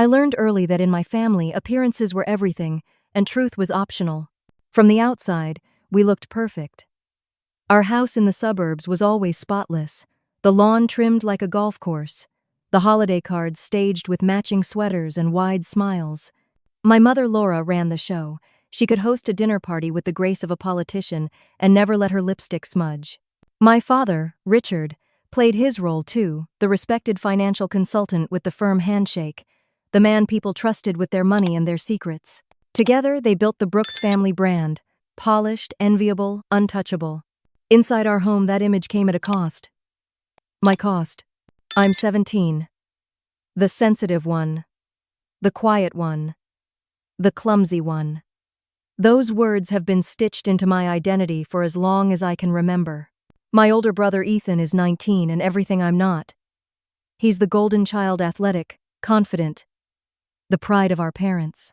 I learned early that in my family, appearances were everything, and truth was optional. From the outside, we looked perfect. Our house in the suburbs was always spotless, the lawn trimmed like a golf course, the holiday cards staged with matching sweaters and wide smiles. My mother Laura ran the show. She could host a dinner party with the grace of a politician and never let her lipstick smudge. My father, Richard, played his role too, the respected financial consultant with the firm handshake, the man people trusted with their money and their secrets. Together, they built the Brooks family brand, polished, enviable, untouchable. Inside our home, that image came at a cost. My cost. I'm 17. The sensitive one. The quiet one. The clumsy one. Those words have been stitched into my identity for as long as I can remember. My older brother Ethan is 19 and everything I'm not. He's the golden child, athletic, confident, the pride of our parents.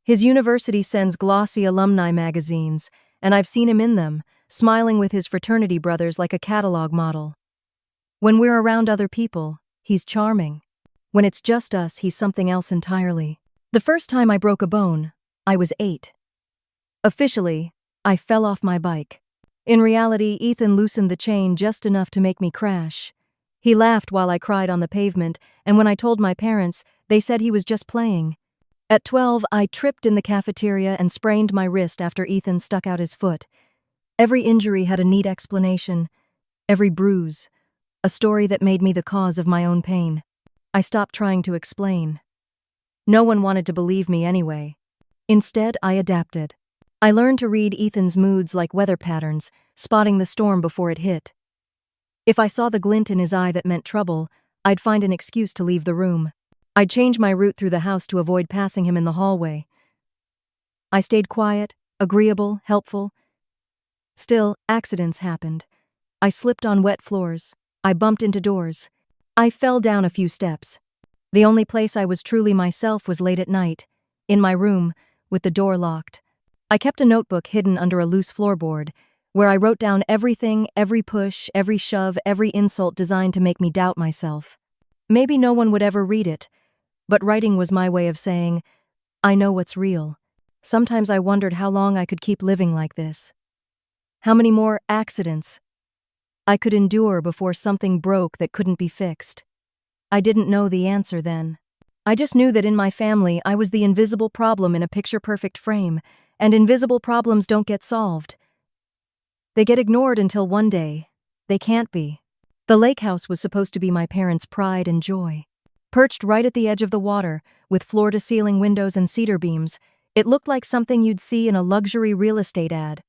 His university sends glossy alumni magazines, and I've seen him in them, smiling with his fraternity brothers like a catalog model. When we're around other people, he's charming. When it's just us, he's something else entirely. The first time I broke a bone, I was 8. Officially, I fell off my bike. In reality, Ethan loosened the chain just enough to make me crash. He laughed while I cried on the pavement, and when I told my parents, they said he was just playing. At 12, I tripped in the cafeteria and sprained my wrist after Ethan stuck out his foot. Every injury had a neat explanation, every bruise, a story that made me the cause of my own pain. I stopped trying to explain. No one wanted to believe me anyway. Instead, I adapted. I learned to read Ethan's moods like weather patterns, spotting the storm before it hit. If I saw the glint in his eye that meant trouble, I'd find an excuse to leave the room. I'd change my route through the house to avoid passing him in the hallway. I stayed quiet, agreeable, helpful. Still, accidents happened. I slipped on wet floors. I bumped into doors. I fell down a few steps. The only place I was truly myself was late at night, in my room, with the door locked. I kept a notebook hidden under a loose floorboard, where I wrote down everything, every push, every shove, every insult designed to make me doubt myself. Maybe no one would ever read it, but writing was my way of saying, I know what's real. Sometimes I wondered how long I could keep living like this. How many more accidents I could endure before something broke that couldn't be fixed. I didn't know the answer then. I just knew that in my family I was the invisible problem in a picture-perfect frame, and invisible problems don't get solved. They get ignored until one day, they can't be. The lake house was supposed to be my parents' pride and joy. Perched right at the edge of the water, with floor-to-ceiling windows and cedar beams, it looked like something you'd see in a luxury real estate ad.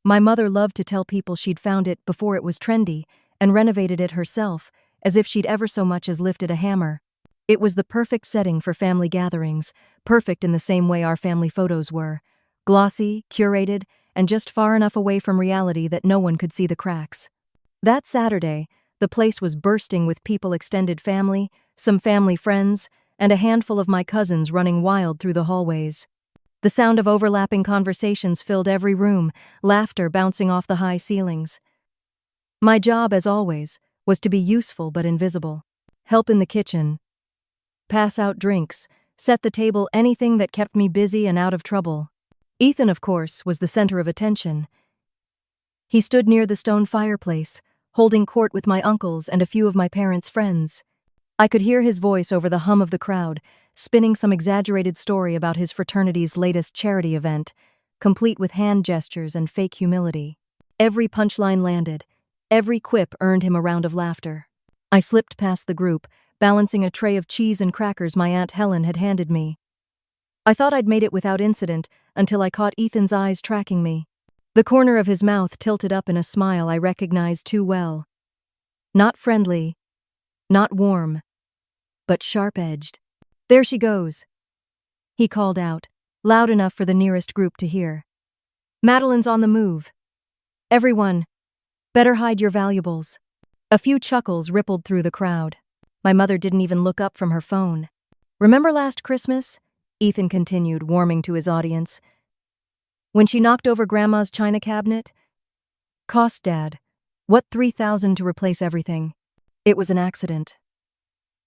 My mother loved to tell people she'd found it before it was trendy, and renovated it herself, as if she'd ever so much as lifted a hammer. It was the perfect setting for family gatherings, perfect in the same way our family photos were. Glossy, curated, and just far enough away from reality that no one could see the cracks. That Saturday, the place was bursting with people, extended family, some family friends, and a handful of my cousins running wild through the hallways. The sound of overlapping conversations filled every room, laughter bouncing off the high ceilings. My job, as always, was to be useful but invisible. Help in the kitchen, pass out drinks, set the table, anything that kept me busy and out of trouble. Ethan, of course, was the center of attention. He stood near the stone fireplace, holding court with my uncles and a few of my parents' friends. I could hear his voice over the hum of the crowd, spinning some exaggerated story about his fraternity's latest charity event, complete with hand gestures and fake humility. Every punchline landed. Every quip earned him a round of laughter. I slipped past the group, balancing a tray of cheese and crackers my Aunt Helen had handed me. I thought I'd made it without incident until I caught Ethan's eyes tracking me. The corner of his mouth tilted up in a smile I recognized too well. Not friendly, not warm, but sharp-edged. There she goes, he called out, loud enough for the nearest group to hear. Madeline's on the move. Everyone, better hide your valuables. A few chuckles rippled through the crowd. My mother didn't even look up from her phone. Remember last Christmas? Ethan continued, warming to his audience. When she knocked over Grandma's china cabinet? Cost, Dad. What, $3,000 to replace everything? It was an accident,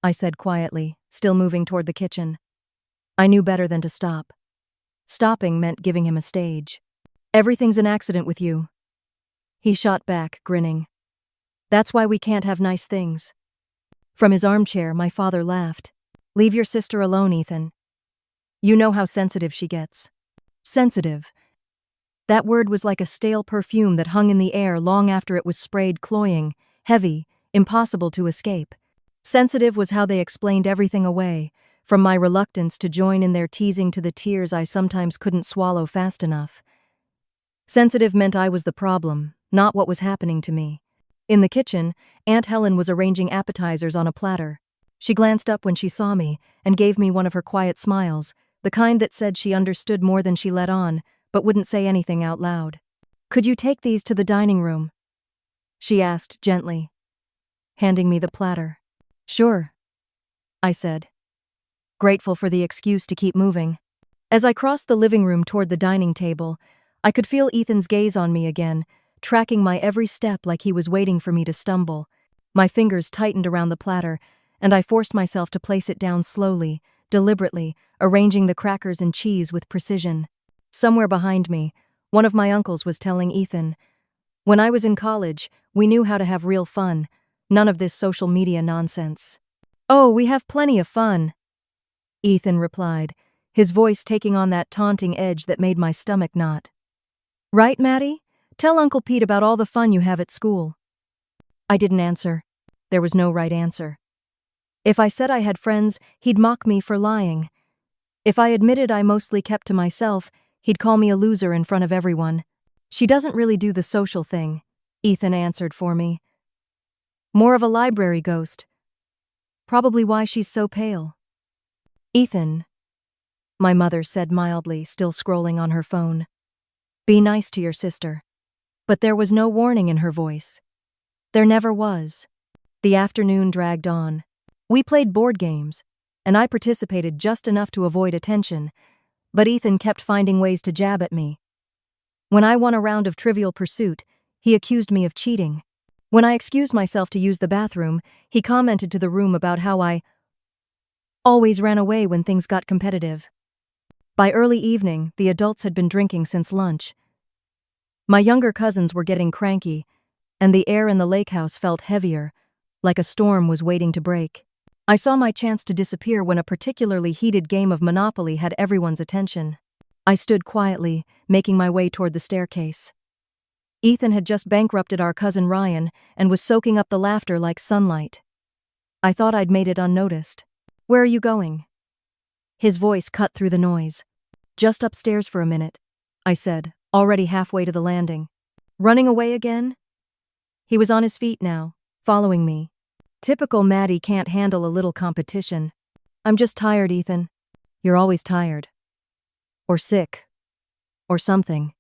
I said quietly, still moving toward the kitchen. I knew better than to stop. Stopping meant giving him a stage. Everything's an accident with you. He shot back, grinning. That's why we can't have nice things. From his armchair, my father laughed. Leave your sister alone, Ethan. You know how sensitive she gets. Sensitive. That word was like a stale perfume that hung in the air long after it was sprayed, cloying, heavy, impossible to escape. Sensitive was how they explained everything away, from my reluctance to join in their teasing to the tears I sometimes couldn't swallow fast enough. Sensitive meant I was the problem, not what was happening to me. In the kitchen, Aunt Helen was arranging appetizers on a platter. She glanced up when she saw me and gave me one of her quiet smiles, the kind that said she understood more than she let on, but wouldn't say anything out loud. Could you take these to the dining room? She asked gently, handing me the platter. Sure, I said, grateful for the excuse to keep moving. As I crossed the living room toward the dining table, I could feel Ethan's gaze on me again, tracking my every step like he was waiting for me to stumble. My fingers tightened around the platter, and I forced myself to place it down slowly, deliberately, arranging the crackers and cheese with precision. Somewhere behind me, one of my uncles was telling Ethan, "When I was in college, we knew how to have real fun. None of this social media nonsense." "Oh, we have plenty of fun," Ethan replied, his voice taking on that taunting edge that made my stomach knot. "Right, Maddie? Tell Uncle Pete about all the fun you have at school." I didn't answer. There was no right answer. If I said I had friends, he'd mock me for lying. If I admitted I mostly kept to myself, he'd call me a loser in front of everyone. "She doesn't really do the social thing," Ethan answered for me. "More of a library ghost. Probably why she's so pale." "Ethan," my mother said mildly, still scrolling on her phone. "Be nice to your sister." But there was no warning in her voice. There never was. The afternoon dragged on. We played board games, and I participated just enough to avoid attention, but Ethan kept finding ways to jab at me. When I won a round of Trivial Pursuit, he accused me of cheating. When I excused myself to use the bathroom, he commented to the room about how I always ran away when things got competitive. By early evening, the adults had been drinking since lunch. My younger cousins were getting cranky, and the air in the lake house felt heavier, like a storm was waiting to break. I saw my chance to disappear when a particularly heated game of Monopoly had everyone's attention. I stood quietly, making my way toward the staircase. Ethan had just bankrupted our cousin Ryan and was soaking up the laughter like sunlight. I thought I'd made it unnoticed. "Where are you going?" His voice cut through the noise. "Just upstairs for a minute," I said, already halfway to the landing. "Running away again?" He was on his feet now, following me. Typical Maddie can't handle a little competition. "I'm just tired, Ethan." "You're always tired. Or sick. Or something."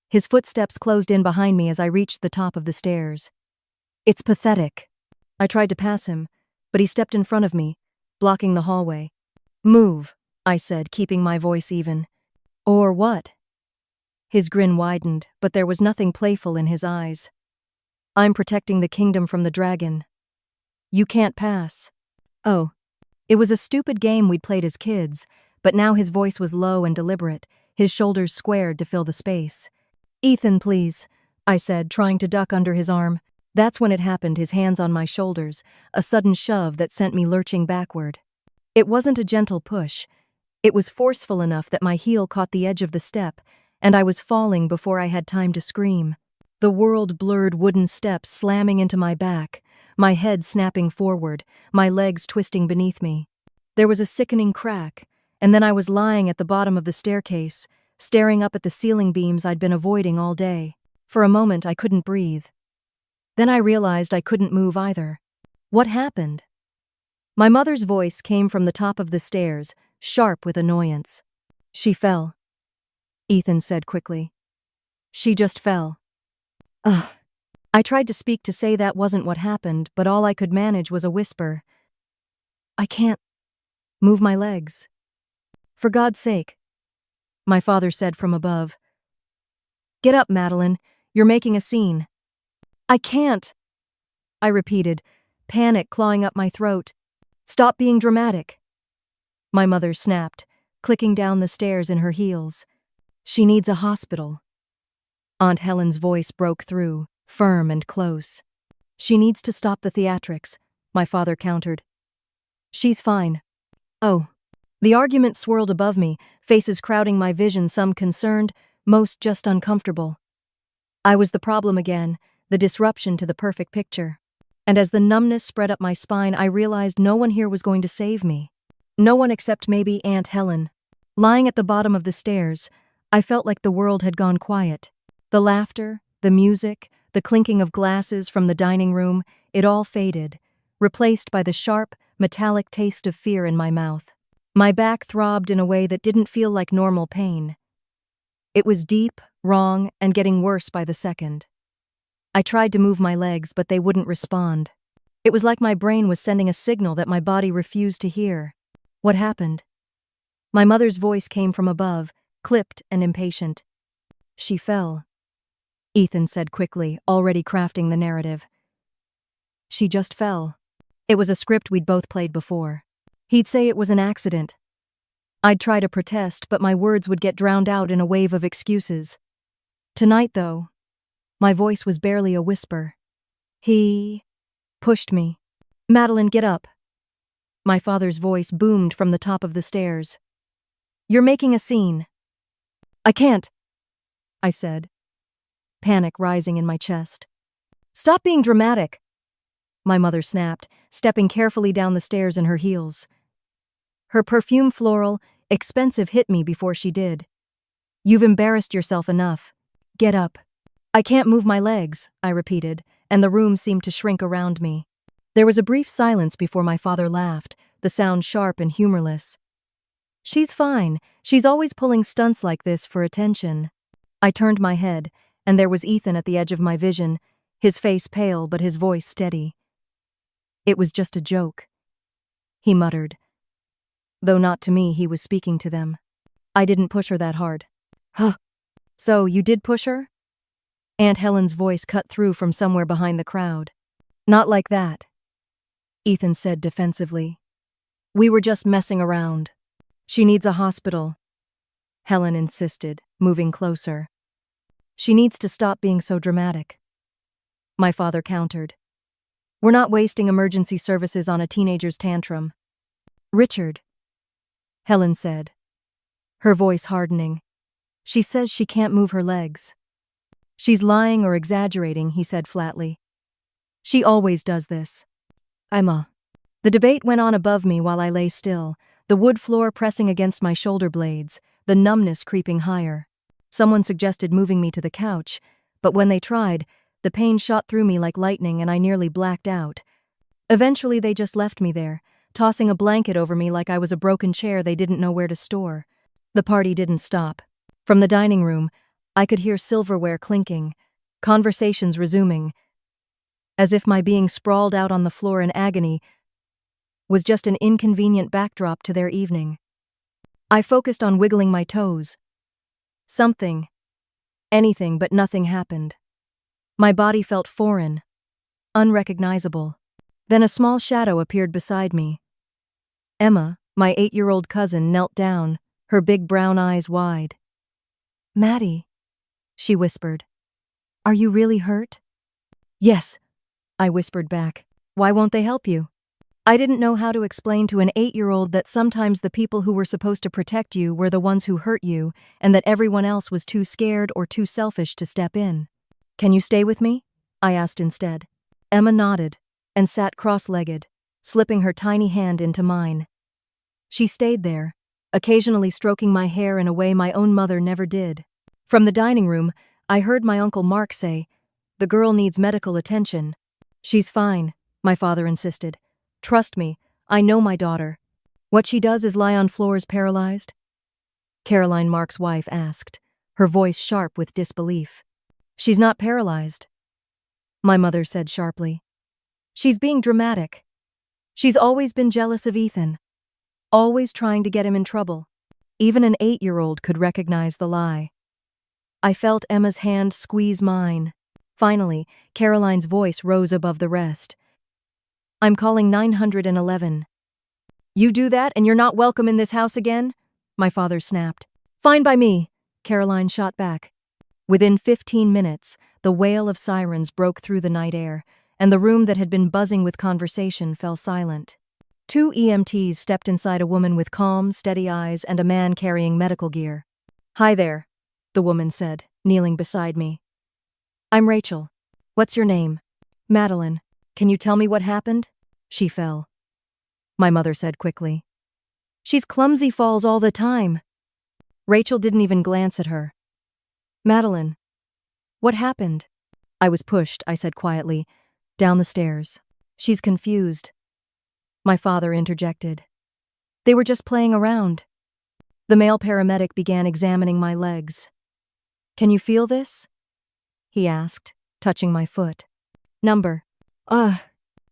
His footsteps closed in behind me as I reached the top of the stairs. It's pathetic. I tried to pass him, but he stepped in front of me, blocking the hallway. "Move," I said, keeping my voice even. "Or what?" His grin widened, but there was nothing playful in his eyes. "I'm protecting the kingdom from the dragon. You can't pass." Oh, it was a stupid game we'd played as kids, but now his voice was low and deliberate, his shoulders squared to fill the space. "Ethan, please," I said, trying to duck under his arm. That's when it happened, his hands on my shoulders, a sudden shove that sent me lurching backward. It wasn't a gentle push. It was forceful enough that my heel caught the edge of the step, and I was falling before I had time to scream. The world-blurred wooden steps slamming into my back, my head snapping forward, my legs twisting beneath me. There was a sickening crack, and then I was lying at the bottom of the staircase, staring up at the ceiling beams I'd been avoiding all day. For a moment, I couldn't breathe. Then I realized I couldn't move either. What happened? My mother's voice came from the top of the stairs, sharp with annoyance. "She fell," Ethan said quickly. "She just fell." Ugh. I tried to speak to say that wasn't what happened, but all I could manage was a whisper. "I can't move my legs." "For God's sake," my father said from above. "Get up, Madeline. You're making a scene." "I can't," I repeated, panic clawing up my throat. "Stop being dramatic," my mother snapped, clicking down the stairs in her heels. "She needs a hospital." Aunt Helen's voice broke through, firm and close. "She needs to stop the theatrics," my father countered. "She's fine." "Oh." The argument swirled above me, faces crowding my vision, some concerned, most just uncomfortable. I was the problem again, the disruption to the perfect picture. And as the numbness spread up my spine, I realized no one here was going to save me. No one except maybe Aunt Helen. Lying at the bottom of the stairs, I felt like the world had gone quiet. The laughter, the music, the clinking of glasses from the dining room, it all faded, replaced by the sharp, metallic taste of fear in my mouth. My back throbbed in a way that didn't feel like normal pain. It was deep, wrong, and getting worse by the second. I tried to move my legs, but they wouldn't respond. It was like my brain was sending a signal that my body refused to hear. What happened? My mother's voice came from above, clipped and impatient. "She fell," Ethan said quickly, already crafting the narrative. "She just fell." It was a script we'd both played before. He'd say it was an accident. I'd try to protest, but my words would get drowned out in a wave of excuses. Tonight, though, my voice was barely a whisper. He pushed me. "Madeline, get up." My father's voice boomed from the top of the stairs. "You're making a scene." "I can't," I said, panic rising in my chest. "Stop being dramatic," my mother snapped, stepping carefully down the stairs in her heels. Her perfume floral, expensive hit me before she did. "You've embarrassed yourself enough. Get up." "I can't move my legs," I repeated, and the room seemed to shrink around me. There was a brief silence before my father laughed, the sound sharp and humorless. "She's fine. She's always pulling stunts like this for attention." I turned my head, and there was Ethan at the edge of my vision, his face pale but his voice steady. "It was just a joke," he muttered. Though not to me, he was speaking to them. "I didn't push her that hard." "Huh. So, you did push her?" Aunt Helen's voice cut through from somewhere behind the crowd. "Not like that," Ethan said defensively. "We were just messing around." "She needs a hospital," Helen insisted, moving closer. "She needs to stop being so dramatic," my father countered. "We're not wasting emergency services on a teenager's tantrum." "Richard," Helen said, her voice hardening. "She says she can't move her legs." "She's lying or exaggerating," he said flatly. "She always does this." "Emma." The debate went on above me while I lay still, the wood floor pressing against my shoulder blades, the numbness creeping higher. Someone suggested moving me to the couch, but when they tried, the pain shot through me like lightning and I nearly blacked out. Eventually they just left me there, tossing a blanket over me like I was a broken chair they didn't know where to store. The party didn't stop. From the dining room, I could hear silverware clinking, conversations resuming, as if my being sprawled out on the floor in agony was just an inconvenient backdrop to their evening. I focused on wiggling my toes. Something, anything, but nothing happened. My body felt foreign, unrecognizable. Then a small shadow appeared beside me. Emma, my 8-year-old cousin, knelt down, her big brown eyes wide. "Maddie," she whispered. "Are you really hurt?" "Yes," I whispered back. "Why won't they help you?" I didn't know how to explain to an 8-year-old that sometimes the people who were supposed to protect you were the ones who hurt you, and that everyone else was too scared or too selfish to step in. "Can you stay with me?" I asked instead. Emma nodded and sat cross-legged, slipping her tiny hand into mine. She stayed there, occasionally stroking my hair in a way my own mother never did. From the dining room, I heard my Uncle Mark say, "The girl needs medical attention." "She's fine," my father insisted. "Trust me, I know my daughter." "What she does is lie on floors paralyzed?" Caroline Mark's wife asked, her voice sharp with disbelief. "She's not paralyzed," my mother said sharply. "She's being dramatic. She's always been jealous of Ethan, always trying to get him in trouble." Even an 8-year-old could recognize the lie. I felt Emma's hand squeeze mine. Finally, Caroline's voice rose above the rest. "I'm calling 911. You do that and you're not welcome in this house again?" my father snapped. Fine by me, Caroline shot back. Within 15 minutes, the wail of sirens broke through the night air, and the room that had been buzzing with conversation fell silent. 2 EMTs stepped inside a woman with calm, steady eyes and a man carrying medical gear. Hi there, the woman said, kneeling beside me. I'm Rachel. What's your name? Madeline. Can you tell me what happened? She fell. My mother said quickly. She's clumsy falls all the time. Rachel didn't even glance at her. Madeline. What happened? I was pushed, I said quietly, down the stairs. She's confused. My father interjected. They were just playing around. The male paramedic began examining my legs. Can you feel this? He asked, touching my foot. Number.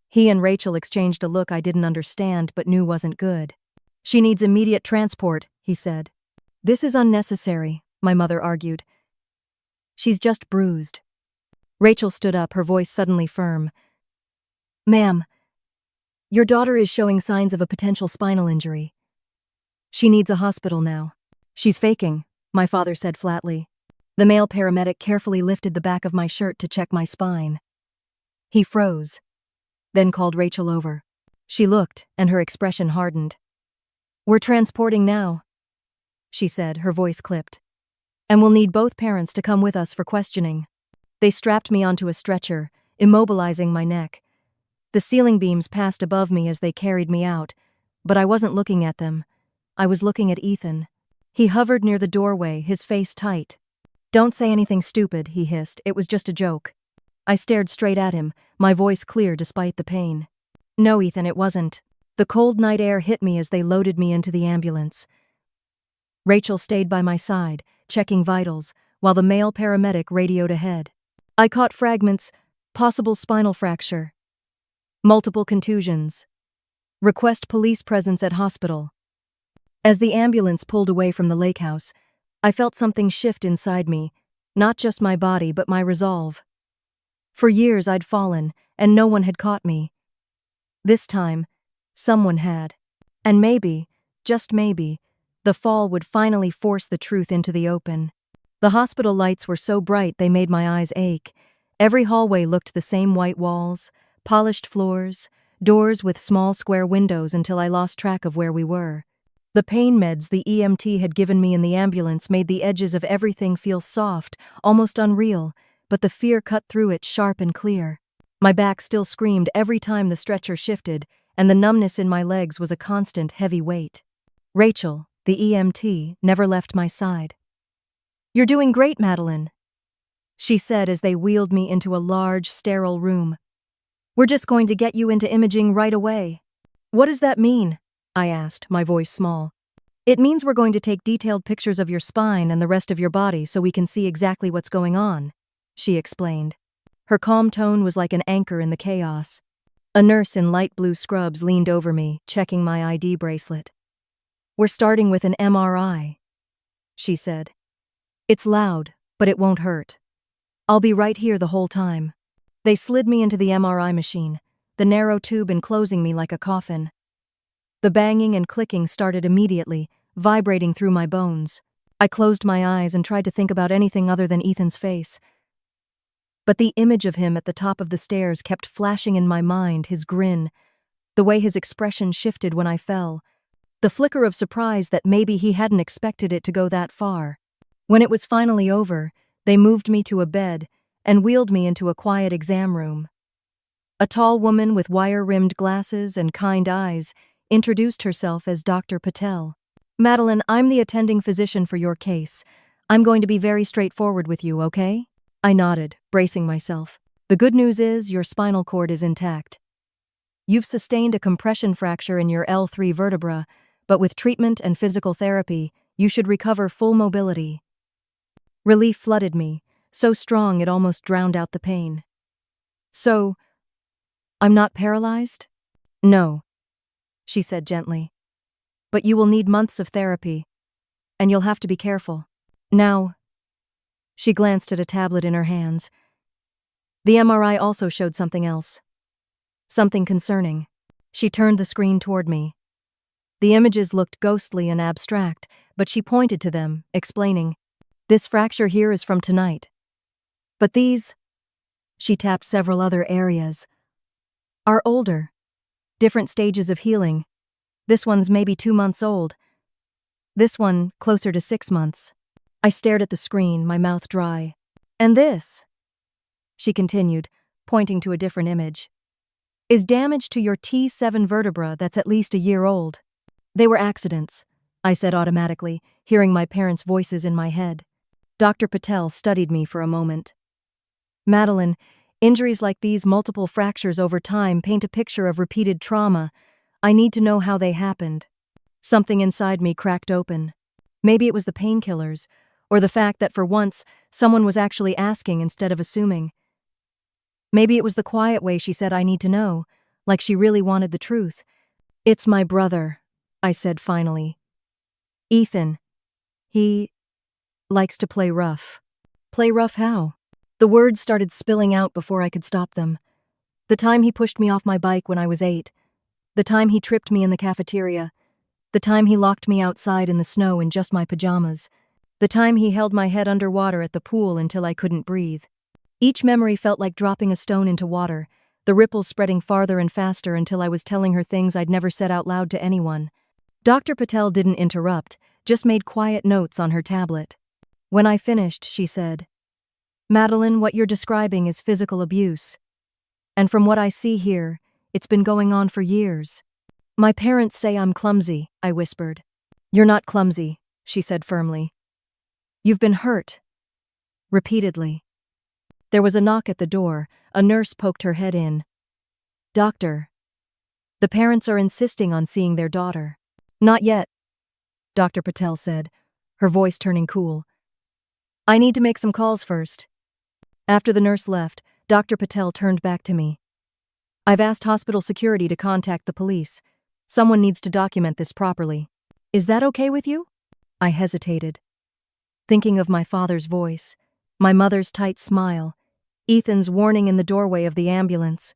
He and Rachel exchanged a look I didn't understand but knew wasn't good. She needs immediate transport, he said. This is unnecessary, my mother argued. She's just bruised. Rachel stood up, her voice suddenly firm. Ma'am, your daughter is showing signs of a potential spinal injury. She needs a hospital now. She's faking, my father said flatly. The male paramedic carefully lifted the back of my shirt to check my spine. He froze, then called Rachel over. She looked, and her expression hardened. We're transporting now, she said, her voice clipped. And we'll need both parents to come with us for questioning. They strapped me onto a stretcher, immobilizing my neck. The ceiling beams passed above me as they carried me out, but I wasn't looking at them. I was looking at Ethan. He hovered near the doorway, his face tight. Don't say anything stupid, he hissed. It was just a joke. I stared straight at him, my voice clear despite the pain. No, Ethan, it wasn't. The cold night air hit me as they loaded me into the ambulance. Rachel stayed by my side, checking vitals, while the male paramedic radioed ahead. I caught fragments, possible spinal fracture. Multiple contusions. Request police presence at hospital. As the ambulance pulled away from the lake house, I felt something shift inside me, not just my body but my resolve. For years I'd fallen, and no one had caught me. This time, someone had. And maybe, just maybe, the fall would finally force the truth into the open. The hospital lights were so bright they made my eyes ache. Every hallway looked the same: white walls, polished floors, doors with small square windows until I lost track of where we were. The pain meds the EMT had given me in the ambulance made the edges of everything feel soft, almost unreal, but the fear cut through it sharp and clear. My back still screamed every time the stretcher shifted, and the numbness in my legs was a constant heavy weight. Rachel, the EMT, never left my side. You're doing great, Madeline, she said as they wheeled me into a large, sterile room. We're just going to get you into imaging right away. What does that mean? I asked, my voice small. It means we're going to take detailed pictures of your spine and the rest of your body so we can see exactly what's going on, she explained. Her calm tone was like an anchor in the chaos. A nurse in light blue scrubs leaned over me, checking my ID bracelet. We're starting with an MRI, she said. It's loud, but it won't hurt. I'll be right here the whole time. They slid me into the MRI machine, the narrow tube enclosing me like a coffin. The banging and clicking started immediately, vibrating through my bones. I closed my eyes and tried to think about anything other than Ethan's face. But the image of him at the top of the stairs kept flashing in my mind, his grin, the way his expression shifted when I fell, the flicker of surprise that maybe he hadn't expected it to go that far. When it was finally over, they moved me to a bed and wheeled me into a quiet exam room. A tall woman with wire-rimmed glasses and kind eyes introduced herself as Dr. Patel. Madeline, I'm the attending physician for your case. I'm going to be very straightforward with you, okay? I nodded, bracing myself. The good news is your spinal cord is intact. You've sustained a compression fracture in your L3 vertebra, but with treatment and physical therapy, you should recover full mobility. Relief flooded me, so strong it almost drowned out the pain. So, I'm not paralyzed? No, she said gently. But you will need months of therapy, and you'll have to be careful. Now, she glanced at a tablet in her hands. The MRI also showed something else. Something concerning. She turned the screen toward me. The images looked ghostly and abstract, but she pointed to them, explaining, "This fracture here is from tonight. But these," she tapped several other areas, "are older. Different stages of healing. This one's maybe 2 months old. This one closer to 6 months." I stared at the screen, my mouth dry. "And this," she continued, pointing to a different image, "is damage to your T7 vertebra that's at least a year old." "They were accidents," I said automatically, hearing my parents' voices in my head. Dr. Patel studied me for a moment. "Madeline, injuries like these multiple fractures over time paint a picture of repeated trauma. I need to know how they happened." Something inside me cracked open. Maybe it was the painkillers, or the fact that for once, someone was actually asking instead of assuming. Maybe it was the quiet way she said I need to know, like she really wanted the truth. "It's my brother," I said finally. "Ethan. He likes to play rough." "Play rough how?" The words started spilling out before I could stop them. The time he pushed me off my bike when I was 8. The time he tripped me in the cafeteria. The time he locked me outside in the snow in just my pajamas. The time he held my head underwater at the pool until I couldn't breathe. Each memory felt like dropping a stone into water, the ripples spreading farther and faster until I was telling her things I'd never said out loud to anyone. Dr. Patel didn't interrupt, just made quiet notes on her tablet. When I finished, she said, "Madeline, what you're describing is physical abuse. And from what I see here, it's been going on for years." "My parents say I'm clumsy," I whispered. "You're not clumsy," she said firmly. "You've been hurt." Repeatedly. There was a knock at the door. A nurse poked her head in. "Doctor." "The parents are insisting on seeing their daughter." "Not yet," Dr. Patel said, her voice turning cool. "I need to make some calls first." After the nurse left, Dr. Patel turned back to me. "I've asked hospital security to contact the police. Someone needs to document this properly. Is that okay with you?" I hesitated, thinking of my father's voice, my mother's tight smile, Ethan's warning in the doorway of the ambulance.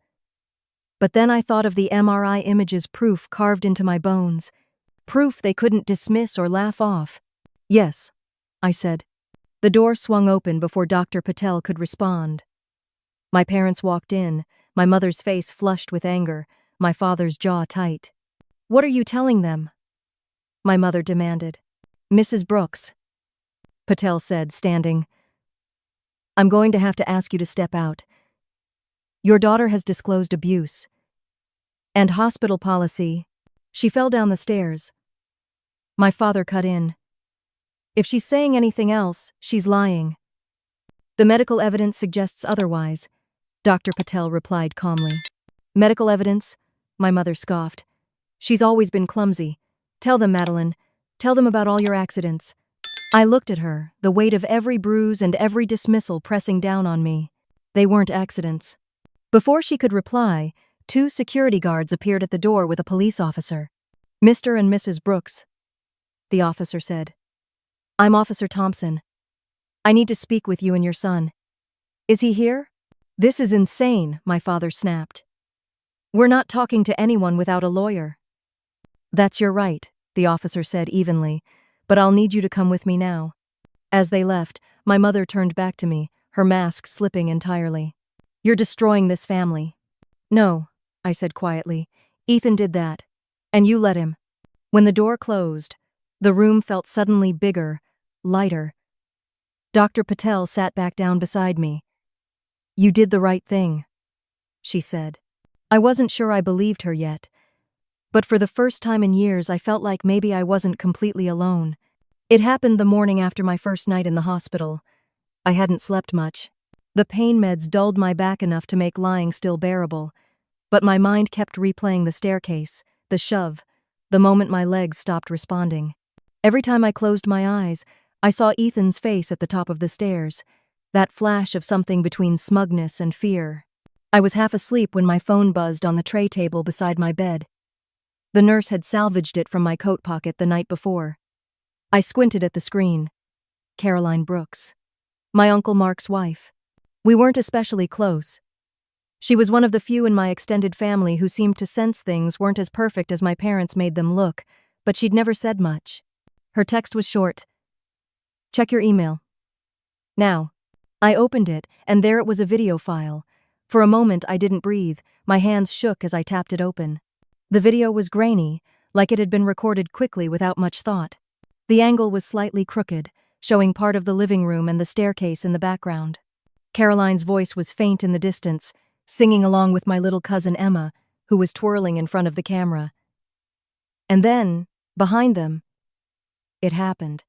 But then I thought of the MRI images, proof carved into my bones, proof they couldn't dismiss or laugh off. "Yes," I said. The door swung open before Dr. Patel could respond. My parents walked in, my mother's face flushed with anger, my father's jaw tight. "What are you telling them?" my mother demanded. "Mrs. Brooks," Patel said, standing, "I'm going to have to ask you to step out. Your daughter has disclosed abuse. And hospital policy." She fell down the stairs. My father cut in. "If she's saying anything else, she's lying. The medical evidence suggests otherwise," Dr. Patel replied calmly. "Medical evidence?" my mother scoffed. "She's always been clumsy. Tell them, Madeline. Tell them about all your accidents." I looked at her, the weight of every bruise and every dismissal pressing down on me. They weren't accidents. Before she could reply, 2 security guards appeared at the door with a police officer. "Mr. and Mrs. Brooks," the officer said. "I'm Officer Thompson. I need to speak with you and your son. Is he here?" "This is insane," my father snapped. "We're not talking to anyone without a lawyer." "That's your right," the officer said evenly, "but I'll need you to come with me now." As they left, my mother turned back to me, her mask slipping entirely. "You're destroying this family." "No," I said quietly. "Ethan did that. And you let him." When the door closed, the room felt suddenly bigger, lighter. Dr. Patel sat back down beside me. "You did the right thing," she said. I wasn't sure I believed her yet, but for the first time in years I felt like maybe I wasn't completely alone. It happened the morning after my first night in the hospital. I hadn't slept much. The pain meds dulled my back enough to make lying still bearable, but my mind kept replaying the staircase, the shove, the moment my legs stopped responding. Every time I closed my eyes, I saw Ethan's face at the top of the stairs, that flash of something between smugness and fear. I was half asleep when my phone buzzed on the tray table beside my bed. The nurse had salvaged it from my coat pocket the night before. I squinted at the screen. Caroline Brooks. My Uncle Mark's wife. We weren't especially close. She was one of the few in my extended family who seemed to sense things weren't as perfect as my parents made them look, but she'd never said much. Her text was short. "Check your email. Now." I opened it, and there it was, a video file. For a moment I didn't breathe, my hands shook as I tapped it open. The video was grainy, like it had been recorded quickly without much thought. The angle was slightly crooked, showing part of the living room and the staircase in the background. Caroline's voice was faint in the distance, singing along with my little cousin Emma, who was twirling in front of the camera. And then, behind them, it happened.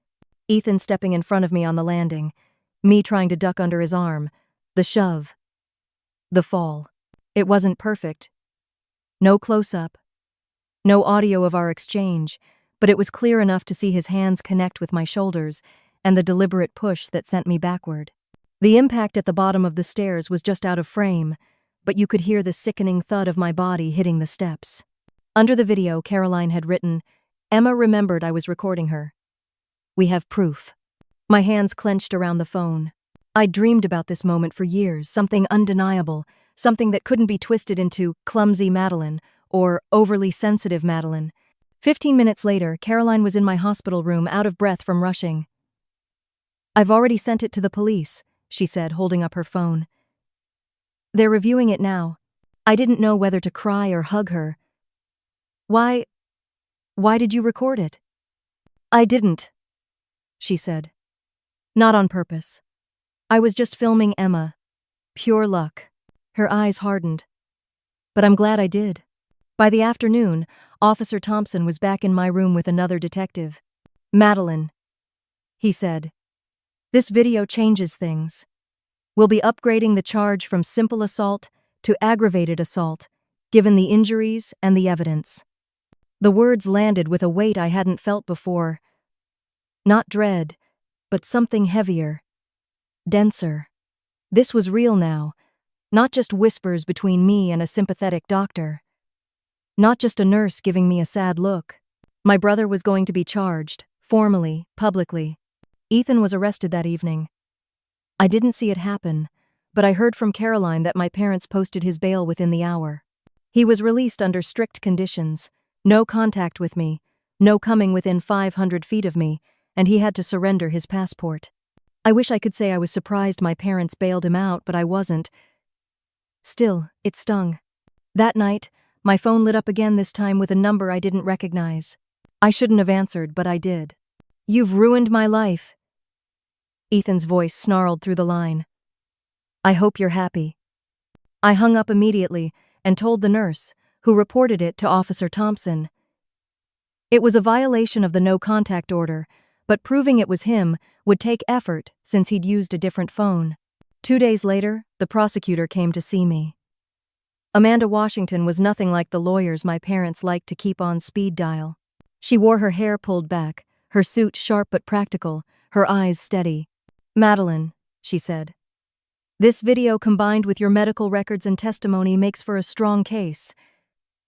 Ethan stepping in front of me on the landing, me trying to duck under his arm, the shove, the fall. It wasn't perfect. No close-up, no audio of our exchange, but it was clear enough to see his hands connect with my shoulders and the deliberate push that sent me backward. The impact at the bottom of the stairs was just out of frame, but you could hear the sickening thud of my body hitting the steps. Under the video, Caroline had written, "Emma remembered I was recording her. We have proof." My hands clenched around the phone. I'd dreamed about this moment for years, something undeniable, something that couldn't be twisted into clumsy Madeline or overly sensitive Madeline. 15 minutes later, Caroline was in my hospital room, out of breath from rushing. "I've already sent it to the police," she said, holding up her phone. "They're reviewing it now." I didn't know whether to cry or hug her. Why did you record it?" "I didn't," she said. "Not on purpose. I was just filming Emma. Pure luck." Her eyes hardened. "But I'm glad I did." By the afternoon, Officer Thompson was back in my room with another detective. "Madeline," he said, "this video changes things. We'll be upgrading the charge from simple assault to aggravated assault, given the injuries and the evidence." The words landed with a weight I hadn't felt before. Not dread, but something heavier, denser. This was real now, not just whispers between me and a sympathetic doctor. Not just a nurse giving me a sad look. My brother was going to be charged, formally, publicly. Ethan was arrested that evening. I didn't see it happen, but I heard from Caroline that my parents posted his bail within the hour. He was released under strict conditions, no contact with me, no coming within 500 feet of me, and he had to surrender his passport. I wish I could say I was surprised my parents bailed him out, but I wasn't. Still, it stung. That night, my phone lit up again, this time with a number I didn't recognize. I shouldn't have answered, but I did. "You've ruined my life." Ethan's voice snarled through the line. "I hope you're happy." I hung up immediately and told the nurse, who reported it to Officer Thompson. It was a violation of the no-contact order, but proving it was him would take effort since he'd used a different phone. 2 days later, the prosecutor came to see me. Amanda Washington was nothing like the lawyers my parents liked to keep on speed dial. She wore her hair pulled back, her suit sharp but practical, her eyes steady. "Madeline," she said, "this video combined with your medical records and testimony makes for a strong case.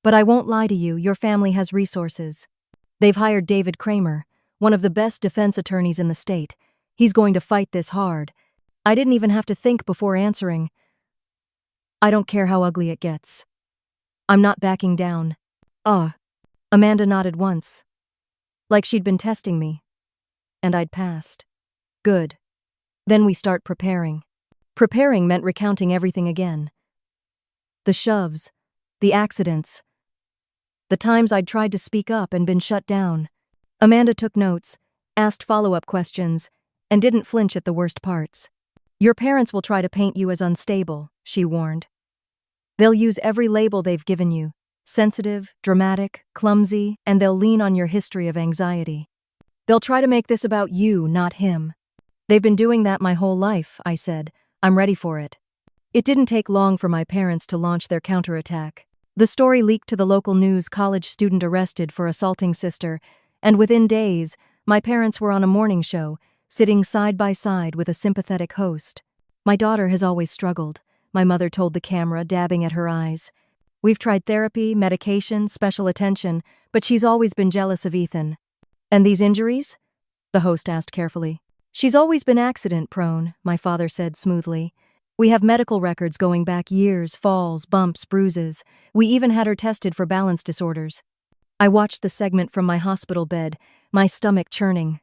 But I won't lie to you, your family has resources. They've hired David Kramer, one of the best defense attorneys in the state. He's going to fight this hard." I didn't even have to think before answering. "I don't care how ugly it gets. I'm not backing down." Amanda nodded once, like she'd been testing me. And I'd passed. Good. Then we start preparing. Preparing meant recounting everything again. The shoves, the accidents, the times I'd tried to speak up and been shut down. Amanda took notes, asked follow-up questions, and didn't flinch at the worst parts. "Your parents will try to paint you as unstable," she warned. "They'll use every label they've given you, sensitive, dramatic, clumsy, and they'll lean on your history of anxiety. They'll try to make this about you, not him." "They've been doing that my whole life," I said. "I'm ready for it." It didn't take long for my parents to launch their counterattack. The story leaked to the local news, college student arrested for assaulting sister, and within days, my parents were on a morning show, sitting side by side with a sympathetic host. "My daughter has always struggled," my mother told the camera, dabbing at her eyes. "We've tried therapy, medication, special attention, but she's always been jealous of Ethan." "And these injuries?" the host asked carefully. "She's always been accident-prone," my father said smoothly. "We have medical records going back years, falls, bumps, bruises. We even had her tested for balance disorders." I watched the segment from my hospital bed, my stomach churning.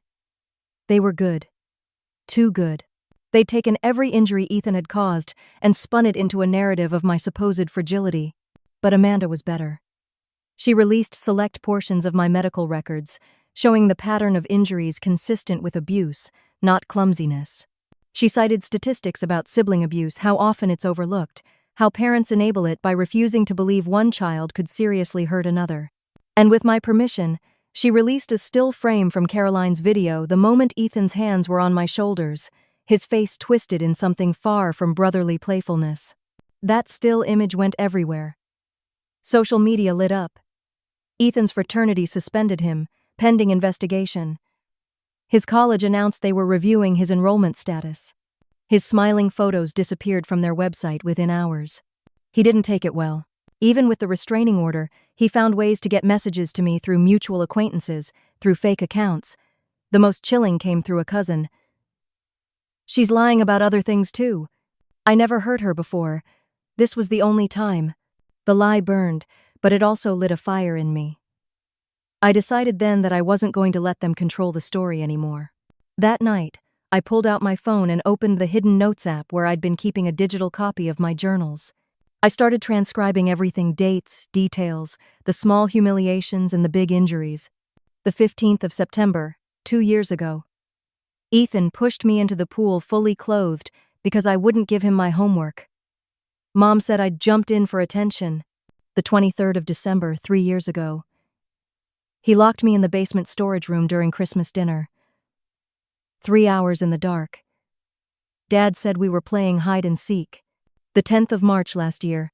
They were good. Too good. They'd taken every injury Ethan had caused and spun it into a narrative of my supposed fragility. But Amanda was better. She released select portions of my medical records, showing the pattern of injuries consistent with abuse, not clumsiness. She cited statistics about sibling abuse, how often it's overlooked, how parents enable it by refusing to believe one child could seriously hurt another. And with my permission, she released a still frame from Caroline's video the moment Ethan's hands were on my shoulders, his face twisted in something far from brotherly playfulness. That still image went everywhere. Social media lit up. Ethan's fraternity suspended him, pending investigation. His college announced they were reviewing his enrollment status. His smiling photos disappeared from their website within hours. He didn't take it well. Even with the restraining order, he found ways to get messages to me through mutual acquaintances, through fake accounts. The most chilling came through a cousin. She's lying about other things too. I never heard her before. This was the only time. The lie burned, but it also lit a fire in me. I decided then that I wasn't going to let them control the story anymore. That night, I pulled out my phone and opened the hidden notes app where I'd been keeping a digital copy of my journals. I started transcribing everything: dates, details, the small humiliations and the big injuries. The 15th of September, 2 years ago. Ethan pushed me into the pool fully clothed because I wouldn't give him my homework. Mom said I'd jumped in for attention. The 23rd of December, 3 years ago. He locked me in the basement storage room during Christmas dinner. 3 hours in the dark. Dad said we were playing hide and seek. The 10th of March last year.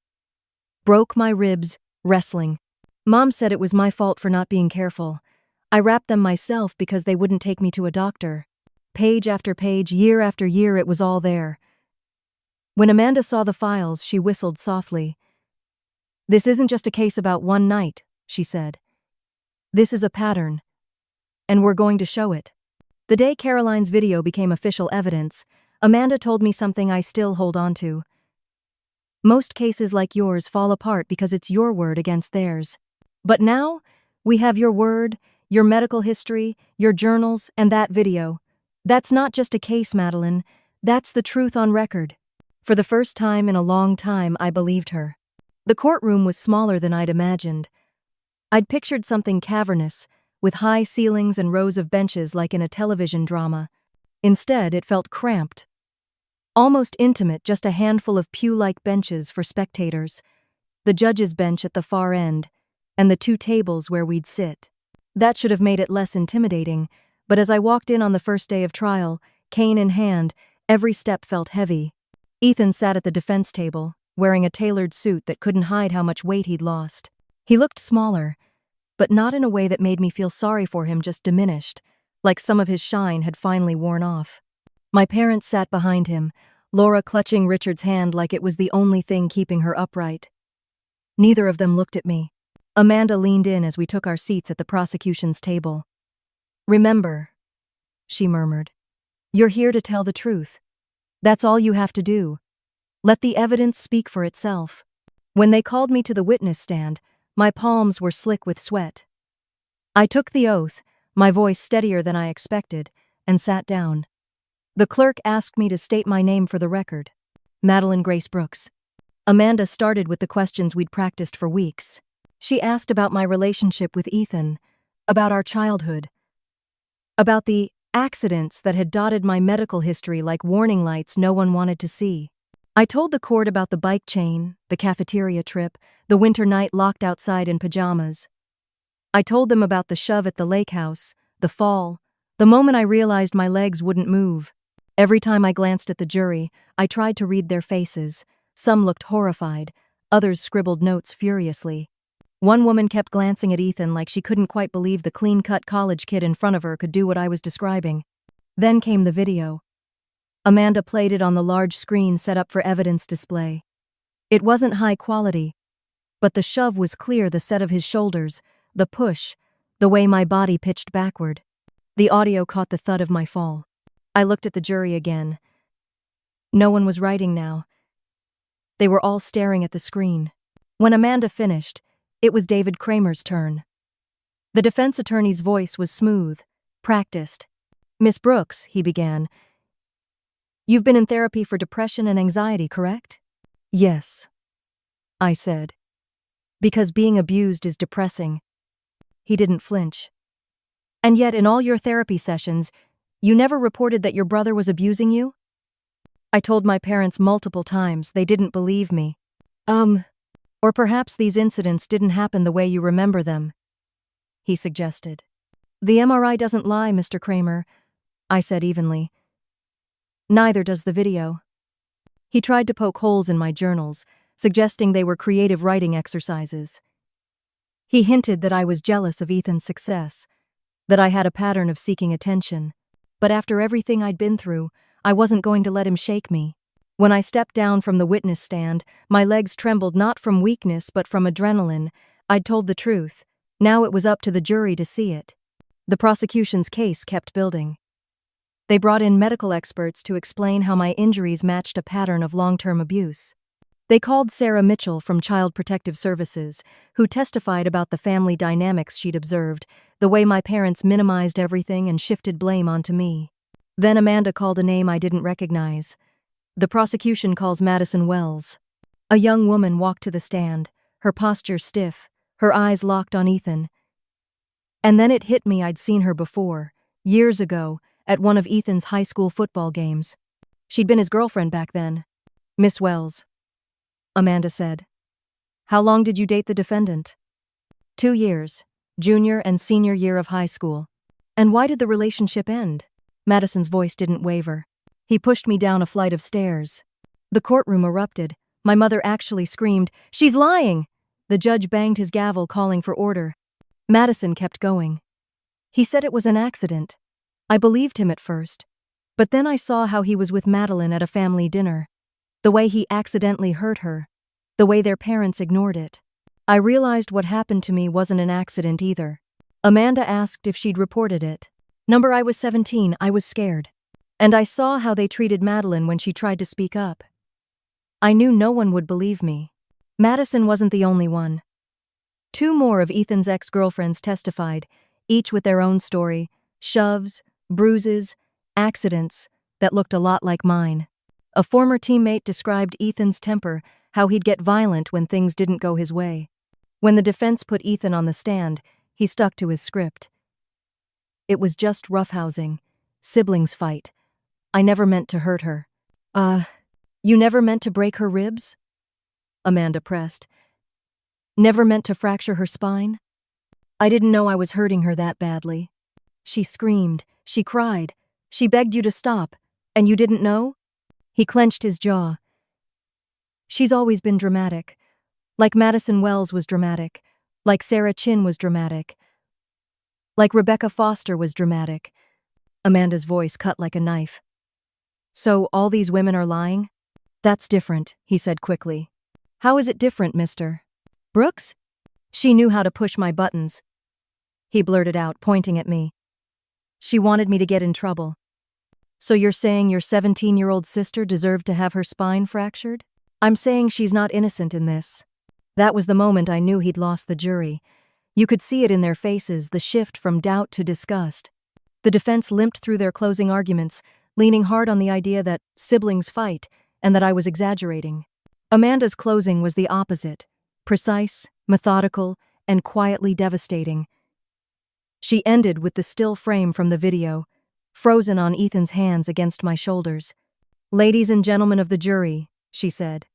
Broke my ribs, wrestling. Mom said it was my fault for not being careful. I wrapped them myself because they wouldn't take me to a doctor. Page after page, year after year, it was all there. When Amanda saw the files, she whistled softly. "This isn't just a case about one night," she said. "This is a pattern. And we're going to show it." The day Caroline's video became official evidence, Amanda told me something I still hold on to. "Most cases like yours fall apart because it's your word against theirs. But now, we have your word, your medical history, your journals, and that video. That's not just a case, Madeline. That's the truth on record." For the first time in a long time, I believed her. The courtroom was smaller than I'd imagined. I'd pictured something cavernous, with high ceilings and rows of benches like in a television drama. Instead, it felt cramped. Almost intimate, just a handful of pew-like benches for spectators, the judge's bench at the far end, and the 2 tables where we'd sit. That should have made it less intimidating, but as I walked in on the first day of trial, cane in hand, every step felt heavy. Ethan sat at the defense table, wearing a tailored suit that couldn't hide how much weight he'd lost. He looked smaller, but not in a way that made me feel sorry for him, just diminished, like some of his shine had finally worn off. My parents sat behind him, Laura clutching Richard's hand like it was the only thing keeping her upright. Neither of them looked at me. Amanda leaned in as we took our seats at the prosecution's table. "Remember," she murmured, "you're here to tell the truth. That's all you have to do. Let the evidence speak for itself." When they called me to the witness stand, my palms were slick with sweat. I took the oath, my voice steadier than I expected, and sat down. The clerk asked me to state my name for the record. Madeline Grace Brooks. Amanda started with the questions we'd practiced for weeks. She asked about my relationship with Ethan, about our childhood, about the accidents that had dotted my medical history like warning lights no one wanted to see. I told the court about the bike chain, the cafeteria trip, the winter night locked outside in pajamas. I told them about the shove at the lake house, the fall, the moment I realized my legs wouldn't move. Every time I glanced at the jury, I tried to read their faces. Some looked horrified, others scribbled notes furiously. One woman kept glancing at Ethan like she couldn't quite believe the clean-cut college kid in front of her could do what I was describing. Then came the video. Amanda played it on the large screen set up for evidence display. It wasn't high quality, but the shove was clear: the set of his shoulders, the push, the way my body pitched backward. The audio caught the thud of my fall. I looked at the jury again. No one was writing now. They were all staring at the screen. When Amanda finished, it was David Kramer's turn. The defense attorney's voice was smooth, practiced. "Miss Brooks," he began, "you've been in therapy for depression and anxiety, correct?" "Yes," I said. "Because being abused is depressing." He didn't flinch. "And yet, in all your therapy sessions, you never reported that your brother was abusing you?" "I told my parents multiple times. They didn't believe me." Or perhaps these incidents didn't happen the way you remember them," he suggested. "The MRI doesn't lie, Mr. Kramer," I said evenly. "Neither does the video." He tried to poke holes in my journals, suggesting they were creative writing exercises. He hinted that I was jealous of Ethan's success, that I had a pattern of seeking attention. But after everything I'd been through, I wasn't going to let him shake me. When I stepped down from the witness stand, my legs trembled not from weakness but from adrenaline. I'd told the truth. Now it was up to the jury to see it. The prosecution's case kept building. They brought in medical experts to explain how my injuries matched a pattern of long-term abuse. They called Sarah Mitchell from Child Protective Services, who testified about the family dynamics she'd observed, the way my parents minimized everything and shifted blame onto me. Then Amanda called a name I didn't recognize. The prosecution calls Madison Wells. A young woman walked to the stand, her posture stiff, her eyes locked on Ethan. And then it hit me I'd seen her before, years ago, at one of Ethan's high school football games. She'd been his girlfriend back then. "Miss Wells," Amanda said, "how long did you date the defendant?" 2 years, junior and senior year of high school. "And why did the relationship end?" Madison's voice didn't waver. He pushed me down a flight of stairs. The courtroom erupted. My mother actually screamed, "She's lying!" The judge banged his gavel, calling for order. Madison kept going. He said it was an accident. I believed him at first. But then I saw how he was with Madeline at a family dinner. The way he accidentally hurt her. The way their parents ignored it. I realized what happened to me wasn't an accident either. Amanda asked if she'd reported it. I was 17, I was scared. And I saw how they treated Madeline when she tried to speak up. I knew no one would believe me. Madison wasn't the only one. 2 more of Ethan's ex-girlfriends testified, each with their own story, shoves, bruises, accidents that looked a lot like mine. A former teammate described Ethan's temper, how he'd get violent when things didn't go his way. When the defense put Ethan on the stand, he stuck to his script. "It was just roughhousing, siblings fight. I never meant to hurt her." You never meant to break her ribs?" Amanda pressed. "Never meant to fracture her spine?" "I didn't know I was hurting her that badly." "She screamed, she cried, she begged you to stop, and you didn't know?" He clenched his jaw. "She's always been dramatic. Like Madison Wells was dramatic. Like Sarah Chin was dramatic. Like Rebecca Foster was dramatic." Amanda's voice cut like a knife. "So all these women are lying?" "That's different," he said quickly. "How is it different, Mr. Brooks?" "She knew how to push my buttons," he blurted out, pointing at me. "She wanted me to get in trouble." "So you're saying your 17-year-old sister deserved to have her spine fractured?" "I'm saying she's not innocent in this." That was the moment I knew he'd lost the jury. You could see it in their faces, the shift from doubt to disgust. The defense limped through their closing arguments, leaning hard on the idea that siblings fight and that I was exaggerating. Amanda's closing was the opposite, precise, methodical, and quietly devastating. She ended with the still frame from the video, frozen on Ethan's hands against my shoulders. "Ladies and gentlemen of the jury," she said.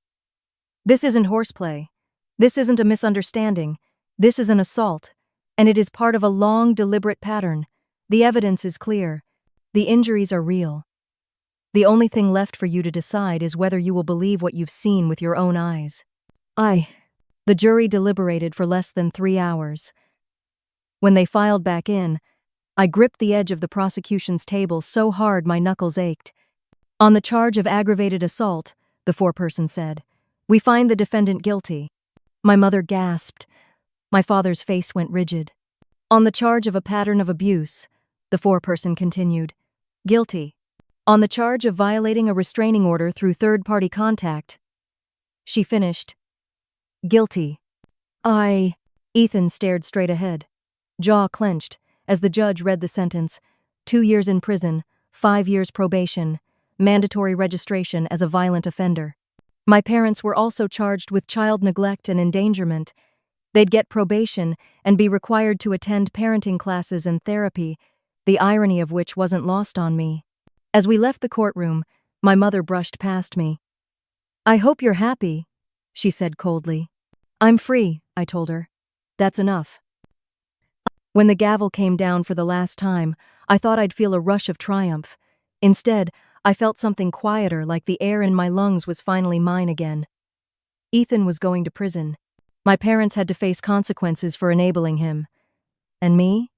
"This isn't horseplay. This isn't a misunderstanding. This is an assault, and it is part of a long, deliberate pattern. The evidence is clear. The injuries are real. The only thing left for you to decide is whether you will believe what you've seen with your own eyes." The jury deliberated for less than 3 hours. When they filed back in, I gripped the edge of the prosecution's table so hard my knuckles ached. "On the charge of aggravated assault," the foreperson said, "we find the defendant guilty." My mother gasped. My father's face went rigid. "On the charge of a pattern of abuse," the foreperson continued, "guilty. On the charge of violating a restraining order through third-party contact," she finished, "guilty." Ethan stared straight ahead. jaw clenched, as the judge read the sentence: 2 years in prison, 5 years probation, mandatory registration as a violent offender. My parents were also charged with child neglect and endangerment. They'd get probation and be required to attend parenting classes and therapy, the irony of which wasn't lost on me. As we left the courtroom, my mother brushed past me. "I hope you're happy," she said coldly. "I'm free," I told her. "That's enough." When the gavel came down for the last time, I thought I'd feel a rush of triumph. Instead, I felt something quieter, like the air in my lungs was finally mine again. Ethan was going to prison. My parents had to face consequences for enabling him. And me?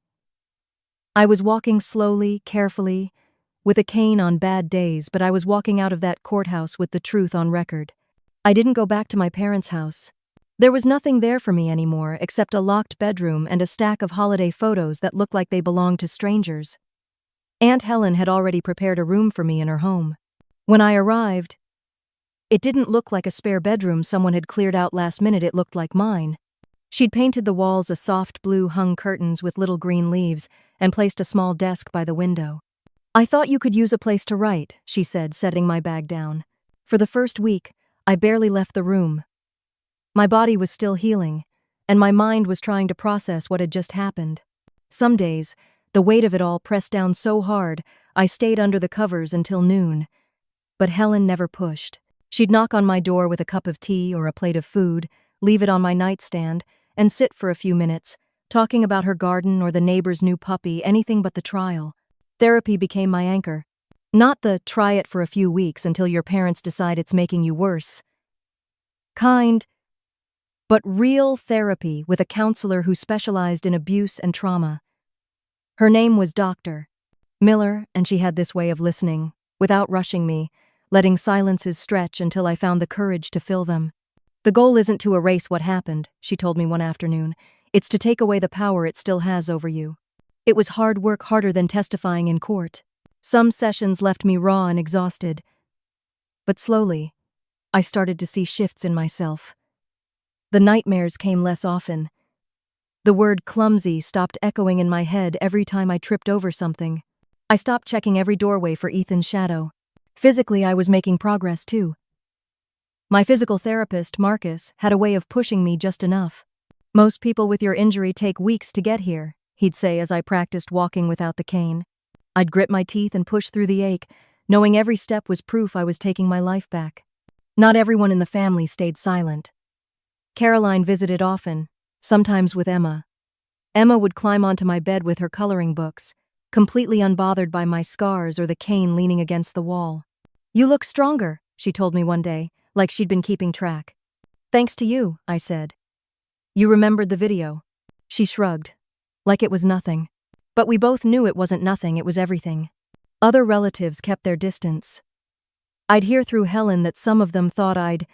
I was walking slowly, carefully, with a cane on bad days, but I was walking out of that courthouse with the truth on record. I didn't go back to my parents' house. There was nothing there for me anymore except a locked bedroom and a stack of holiday photos that looked like they belonged to strangers. Aunt Helen had already prepared a room for me in her home. When I arrived, it didn't look like a spare bedroom someone had cleared out last minute, it looked like mine. She'd painted the walls a soft blue, hung curtains with little green leaves, and placed a small desk by the window. "I thought you could use a place to write," she said, setting my bag down. For the first week, I barely left the room. My body was still healing, and my mind was trying to process what had just happened. Some days, the weight of it all pressed down so hard, I stayed under the covers until noon. But Helen never pushed. She'd knock on my door with a cup of tea or a plate of food, leave it on my nightstand, and sit for a few minutes, talking about her garden or the neighbor's new puppy, anything but the trial. Therapy became my anchor. Not the "try it for a few weeks until your parents decide it's making you worse" kind, but real therapy with a counselor who specialized in abuse and trauma. Her name was Dr. Miller, and she had this way of listening, without rushing me, letting silences stretch until I found the courage to fill them. "The goal isn't to erase what happened," she told me one afternoon. "It's to take away the power it still has over you." It was hard work, harder than testifying in court. Some sessions left me raw and exhausted. But slowly, I started to see shifts in myself. The nightmares came less often. The word clumsy stopped echoing in my head every time I tripped over something. I stopped checking every doorway for Ethan's shadow. Physically, I was making progress too. My physical therapist, Marcus, had a way of pushing me just enough. "Most people with your injury take weeks to get here," he'd say as I practiced walking without the cane. I'd grit my teeth and push through the ache, knowing every step was proof I was taking my life back. Not everyone in the family stayed silent. Caroline visited often, sometimes with Emma. Emma would climb onto my bed with her coloring books, completely unbothered by my scars or the cane leaning against the wall. "You look stronger," she told me one day, like she'd been keeping track. "Thanks to you," I said. "You remembered the video?" She shrugged, like it was nothing. But we both knew it wasn't nothing, it was everything. Other relatives kept their distance. I'd hear through Helen that some of them thought I'd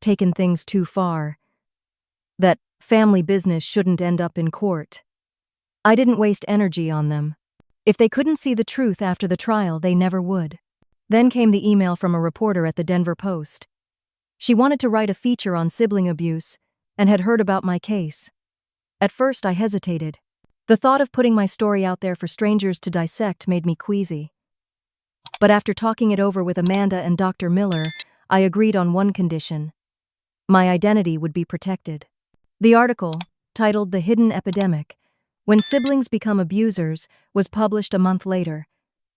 taken things too far, that family business shouldn't end up in court. I didn't waste energy on them. If they couldn't see the truth after the trial, they never would. Then came the email from a reporter at the Denver Post. She wanted to write a feature on sibling abuse and had heard about my case. At first, I hesitated. The thought of putting my story out there for strangers to dissect made me queasy. But after talking it over with Amanda and Dr. Miller, I agreed on one condition. My identity would be protected. The article, titled "The Hidden Epidemic: When Siblings Become Abusers," was published a month later.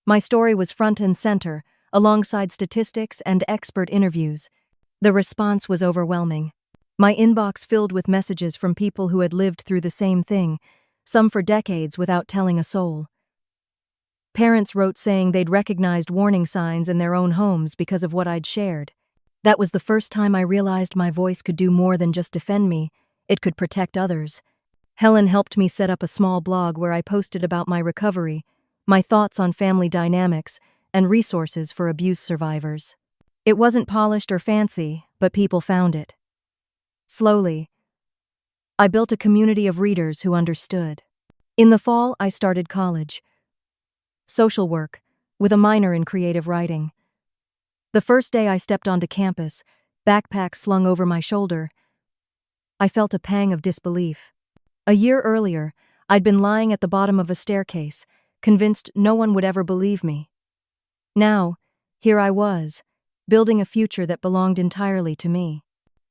My story was front and center, alongside statistics and expert interviews. The response was overwhelming. My inbox filled with messages from people who had lived through the same thing, some for decades without telling a soul. Parents wrote saying they'd recognized warning signs in their own homes because of what I'd shared. That was the first time I realized my voice could do more than just defend me, it could protect others. Helen helped me set up a small blog where I posted about my recovery, my thoughts on family dynamics, and resources for abuse survivors. It wasn't polished or fancy, but people found it. Slowly, I built a community of readers who understood. In the fall, I started college. Social work, with a minor in creative writing. The first day I stepped onto campus, backpack slung over my shoulder, I felt a pang of disbelief. A year earlier, I'd been lying at the bottom of a staircase, convinced no one would ever believe me. Now, here I was, building a future that belonged entirely to me.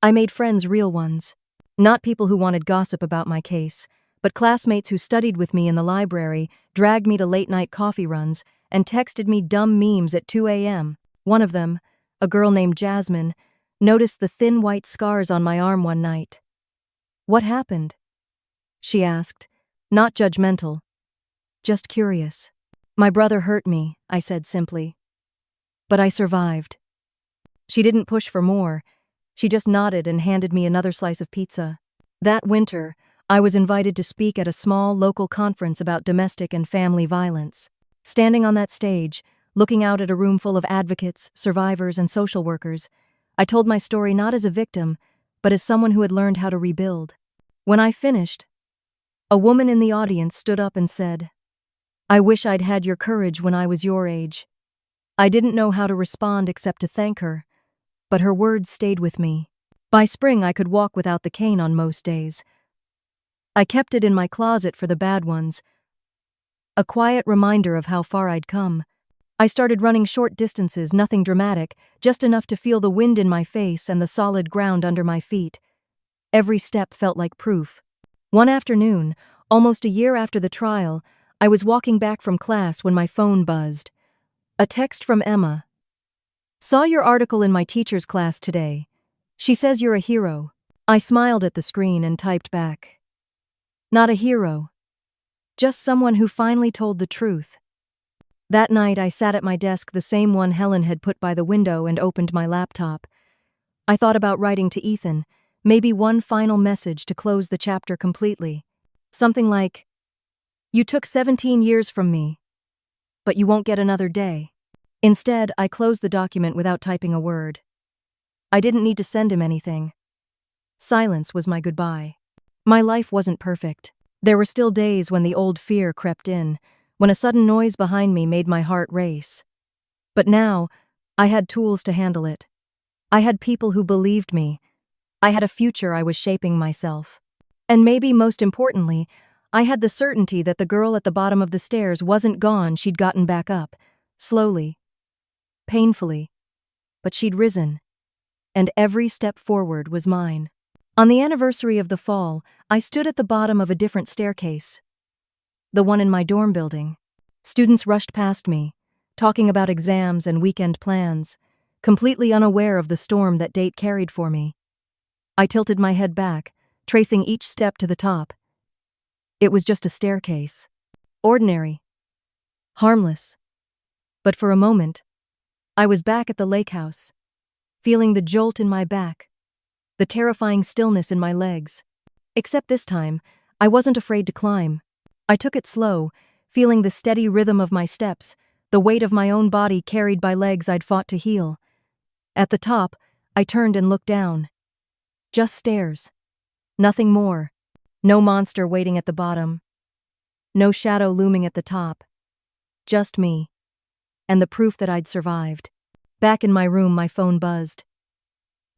I made friends, real ones. Not people who wanted gossip about my case, but classmates who studied with me in the library, dragged me to late-night coffee runs, and texted me dumb memes at 2 a.m. One of them, a girl named Jasmine, noticed the thin white scars on my arm one night. "What happened?" she asked, not judgmental, just curious. "My brother hurt me," I said simply. "But I survived." She didn't push for more. She just nodded and handed me another slice of pizza. That winter, I was invited to speak at a small local conference about domestic and family violence. Standing on that stage, looking out at a room full of advocates, survivors, and social workers, I told my story not as a victim, but as someone who had learned how to rebuild. When I finished, a woman in the audience stood up and said, "I wish I'd had your courage when I was your age." I didn't know how to respond except to thank her, but her words stayed with me. By spring, I could walk without the cane on most days. I kept it in my closet for the bad ones, a quiet reminder of how far I'd come. I started running short distances, nothing dramatic, just enough to feel the wind in my face and the solid ground under my feet. Every step felt like proof. One afternoon, almost a year after the trial, I was walking back from class when my phone buzzed. A text from Emma. "Saw your article in my teacher's class today. She says you're a hero." I smiled at the screen and typed back, "Not a hero. Just someone who finally told the truth." That night I sat at my desk, the same one Helen had put by the window, and opened my laptop. I thought about writing to Ethan, maybe one final message to close the chapter completely. Something like, "You took 17 years from me, but you won't get another day." Instead, I closed the document without typing a word. I didn't need to send him anything. Silence was my goodbye. My life wasn't perfect. There were still days when the old fear crept in, when a sudden noise behind me made my heart race. But now, I had tools to handle it. I had people who believed me. I had a future I was shaping myself. And maybe most importantly, I had the certainty that the girl at the bottom of the stairs wasn't gone. She'd gotten back up. Slowly. Painfully. But she'd risen. And every step forward was mine. On the anniversary of the fall, I stood at the bottom of a different staircase. The one in my dorm building. Students rushed past me, talking about exams and weekend plans, completely unaware of the storm that date carried for me. I tilted my head back, tracing each step to the top. It was just a staircase. Ordinary. Harmless. But for a moment, I was back at the lake house, feeling the jolt in my back, the terrifying stillness in my legs. Except this time, I wasn't afraid to climb. I took it slow, feeling the steady rhythm of my steps, the weight of my own body carried by legs I'd fought to heal. At the top, I turned and looked down. Just stairs. Nothing more. No monster waiting at the bottom. No shadow looming at the top. Just me. And the proof that I'd survived. Back in my room, my phone buzzed.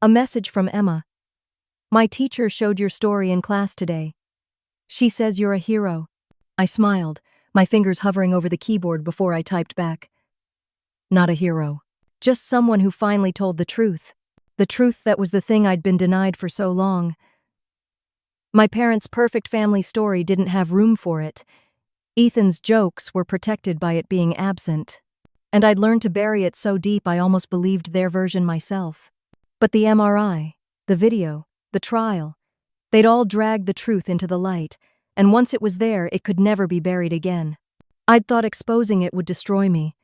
A message from Emma. "My teacher showed your story in class today. She says you're a hero." I smiled, my fingers hovering over the keyboard before I typed back. "Not a hero. Just someone who finally told the truth. The truth that was the thing I'd been denied for so long." My parents' perfect family story didn't have room for it. Ethan's jokes were protected by it being absent. And I'd learned to bury it so deep I almost believed their version myself. But the MRI, the video, the trial, they'd all dragged the truth into the light, and once it was there, it could never be buried again. I'd thought exposing it would destroy me.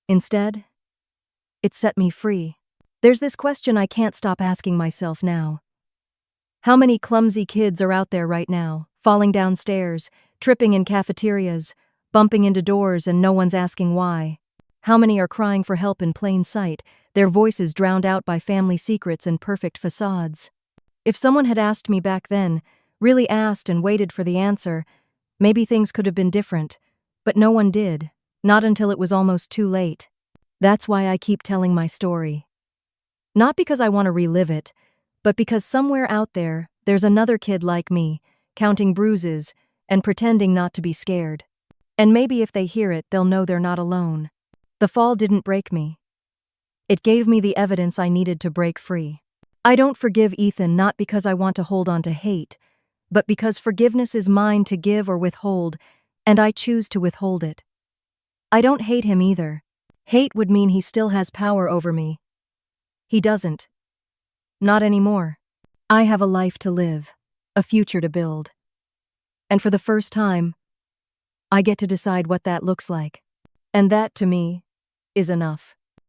Instead, it set me free. There's this question I can't stop asking myself now. How many clumsy kids are out there right now, falling down stairs, tripping in cafeterias, bumping into doors, and no one's asking why? How many are crying for help in plain sight, their voices drowned out by family secrets and perfect facades? If someone had asked me back then, really asked and waited for the answer, maybe things could have been different. But no one did, not until it was almost too late. That's why I keep telling my story. Not because I want to relive it, but because somewhere out there, there's another kid like me, counting bruises, and pretending not to be scared. And maybe if they hear it, they'll know they're not alone. The fall didn't break me. It gave me the evidence I needed to break free. I don't forgive Ethan not because I want to hold on to hate, but because forgiveness is mine to give or withhold, and I choose to withhold it. I don't hate him either. Hate would mean he still has power over me. He doesn't. Not anymore. I have a life to live, a future to build. And for the first time, I get to decide what that looks like. And that, to me, is enough.